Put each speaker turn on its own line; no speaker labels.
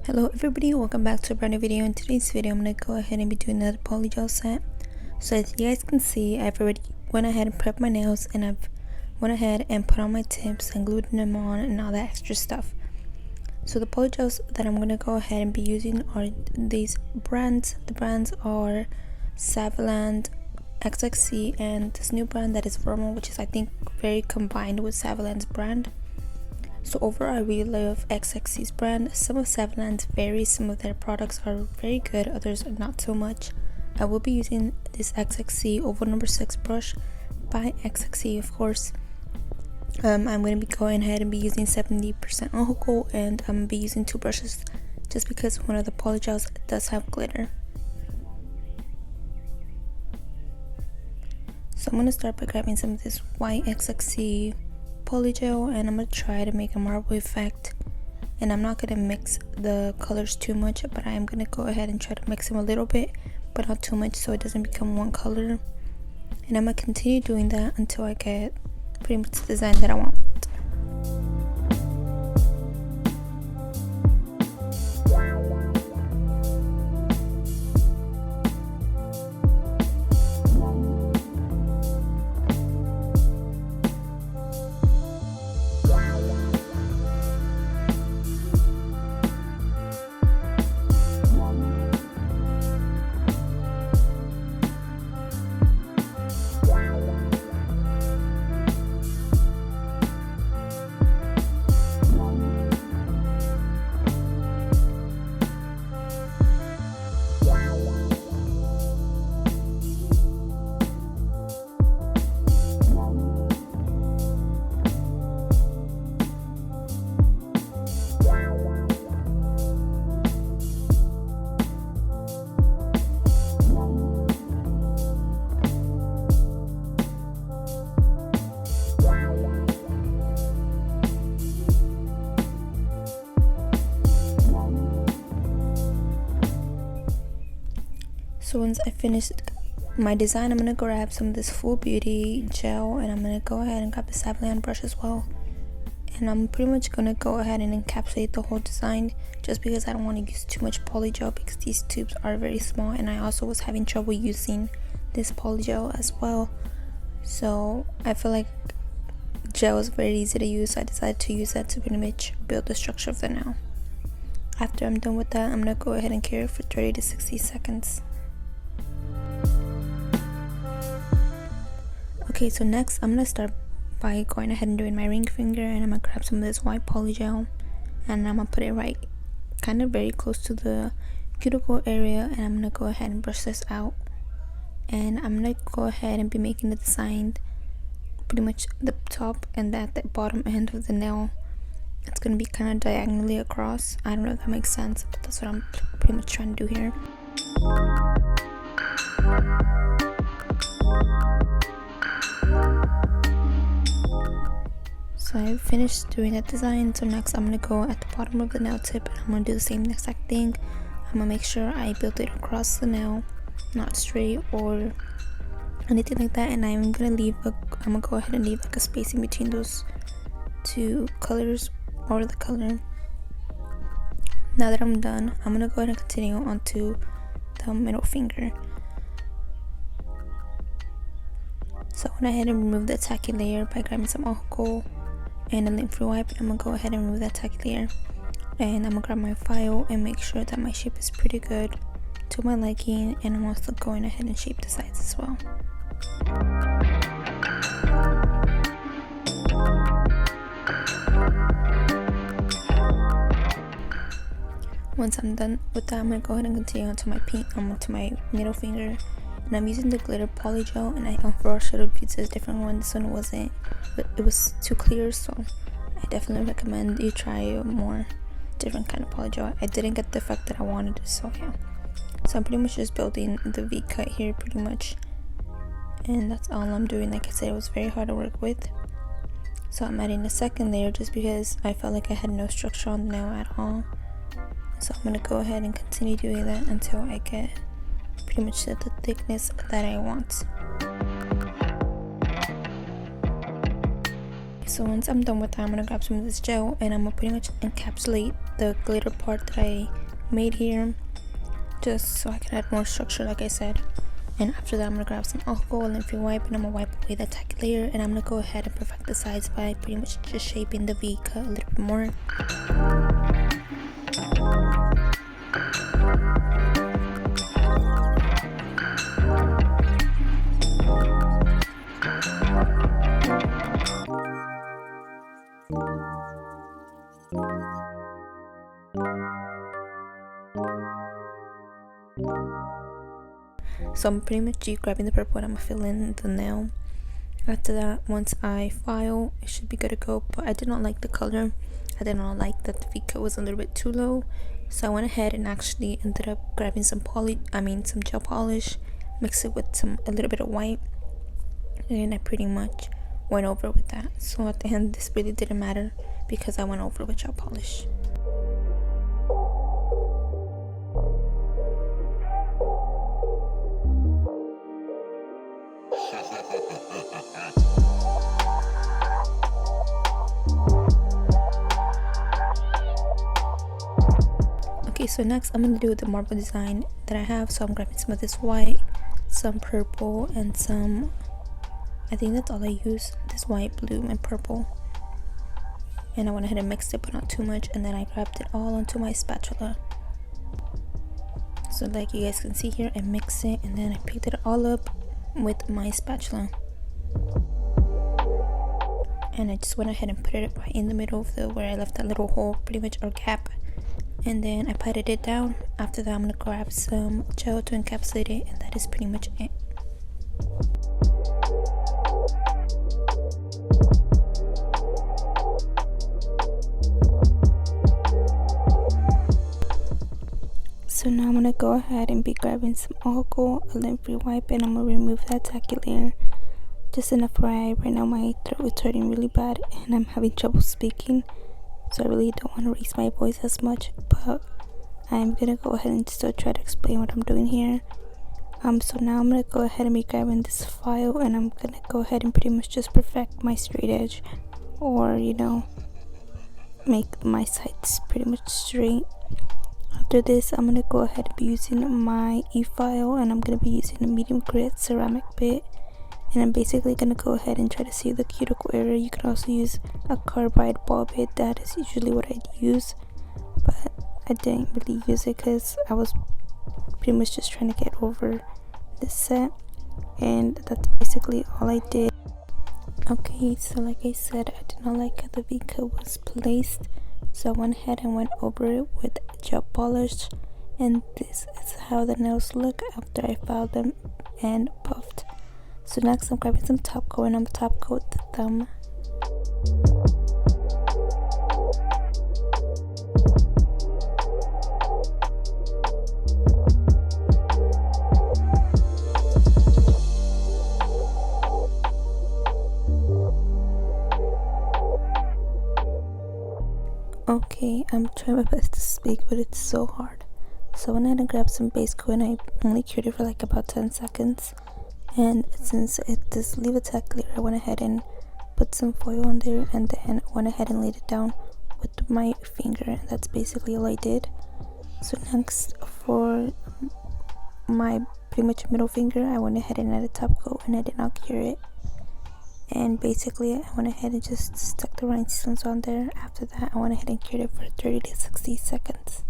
Hello everybody, welcome back to a brand new video. In today's video, I'm going to go ahead and be doing another polygel set. So as you guys can see, I've already went ahead and prepped my nails, and I've went ahead and put on my tips and glued them on and all that extra stuff. So the polygels that I'm going to go ahead and be using are these brands. The brands are 𝚤𝚐𝚘𝚙 and this new brand that is Vermal, which is I think very combined with 𝚤𝚐𝚘's brand. So overall, I really love 𝚤𝚐𝚘's brand. Some of 𝚤𝚐𝚘's vary, some of their products are very good, others are not so much. I will be using this 𝚤𝚐𝚘 Oval number 6 brush by 𝚤𝚐𝚘, of course. I'm going to be going ahead and be using 70% alcohol, and I'm going to be using 2 brushes just because one of the polygels does have glitter. So I'm going to start by grabbing some of this white 𝚤𝚐𝚘 polygel, and I'm going to try to make a marble effect. And I'm not going to mix the colors too much, but I am going to go ahead and try to mix them a little bit, but not too much so it doesn't become one color. And I'm going to continue doing that until I get pretty much the design that I want. So once I finished my design, I'm going to grab some of this Full Beauty gel, and I'm going to go ahead and grab the 𝚤𝚐𝚘 brush as well. And I'm pretty much going to go ahead and encapsulate the whole design, just because I don't want to use too much polygel because these tubes are very small, and I also was having trouble using this polygel as well. So I feel like gel is very easy to use, so I decided to use that to pretty much build the structure of the nail. After I'm done with that, I'm going to go ahead and cure it for 30 to 60 seconds. Okay, so next I'm going to start by going ahead and doing my ring finger, and I'm going to grab some of this white polygel, and I'm going to put it right kind of very close to the cuticle area, and I'm going to go ahead and brush this out. And I'm going to go ahead and be making the design pretty much the top and at the bottom end of the nail. It's going to be kind of diagonally across. I don't know if that makes sense, but that's what I'm pretty much trying to do here. So I finished doing that design, so next I'm going to go at the bottom of the nail tip, and I'm going to do the same exact thing. I'm going to make sure I build it across the nail, not straight or anything like that, and I'm going to go ahead and leave like a space in between those two colors or the color. Now that I'm done, I'm going to go ahead and continue onto the middle finger. So I went ahead and removed the tacky layer by grabbing some alcohol and a lint-free wipe. I'm going to go ahead and remove that tacky layer, and I'm going to grab my file and make sure that my shape is pretty good to my liking, and I'm also going ahead and shape the sides as well. Once I'm done with that, I'm going to go ahead and continue onto my middle finger. And I'm using the glitter polygel, and I overall should have used a different one. This one wasn't, but it was too clear, so I definitely recommend you try a more different kind of polygel. I didn't get the effect that I wanted, so yeah. So I'm pretty much just building the V cut here pretty much, and that's all I'm doing. Like I said, it was very hard to work with, so I'm adding a second layer just because I felt like I had no structure on the nail at all. So I'm going to go ahead and continue doing that until I get pretty much the thickness that I want. So once I'm done with that, I'm going to grab some of this gel, and I'm going to pretty much encapsulate the glitter part that I made here, just so I can add more structure like I said. And after that I'm gonna grab some alcohol and lymphede wipe, and I'm gonna wipe away the tacky layer, and I'm gonna go ahead and perfect the sides by pretty much just shaping the V cut a little bit more. So I'm pretty much grabbing the purple and I'm gonna fill in the nail. After that, once I file, it should be good to go, but I did not like the color. I did not like that the V cut was a little bit too low, so I went ahead and actually ended up grabbing some some gel polish, mixed it with a little bit of white, and I pretty much went over with that. So at the end, this really didn't matter because I went over with gel polish. Okay, so next I'm gonna do the marble design that I have. So I'm grabbing some of this white, some purple, and some, I think that's all I use, this white, blue, and purple. And I went ahead and mixed it, but not too much, and then I grabbed it all onto my spatula. So like you guys can see here, I mixed it and then I picked it all up with my spatula. And I just went ahead and put it right in the middle of where I left that little hole, pretty much, or gap. And then I patted it down. After that I'm gonna grab some gel to encapsulate it, and that is pretty much it. So now I'm gonna go ahead and be grabbing some alcohol, a lymphede wipe, and I'm gonna remove that tacky layer. Just an FYI, right now my throat is hurting really bad and I'm having trouble speaking, so I really don't want to raise my voice as much, but I'm gonna go ahead and still try to explain what I'm doing here. So now I'm gonna go ahead and be grabbing this file, and I'm gonna go ahead and pretty much just perfect my straight edge, or make my sides pretty much straight. After this, I'm gonna go ahead and be using my e-file, and I'm gonna be using a medium grit ceramic bit, and I'm basically gonna go ahead and try to see the cuticle area. You can also use a carbide ball bit. That is usually what I'd use, but I didn't really use it because I was pretty much just trying to get over this set, and that's basically all I did. Okay, so like I said, I did not like how the V cut was placed, so I went ahead and went over it with gel polish, and this is how the nails look after I filed them and buffed. So next I'm grabbing some top coat, and I'm top coat the thumb. Okay, I'm trying my best to speak, but it's so hard. So I went ahead and grabbed some base coat, and I only cured it for like about 10 seconds. And since it does leave a tacky layer, I went ahead and put some foil on there, and then went ahead and laid it down with my finger, and that's basically all I did. So next, for my pretty much middle finger, I went ahead and added top coat, and I did not cure it. And basically I went ahead and just stuck the rhinestones on there. After that I went ahead and cured it for 30 to 60 seconds.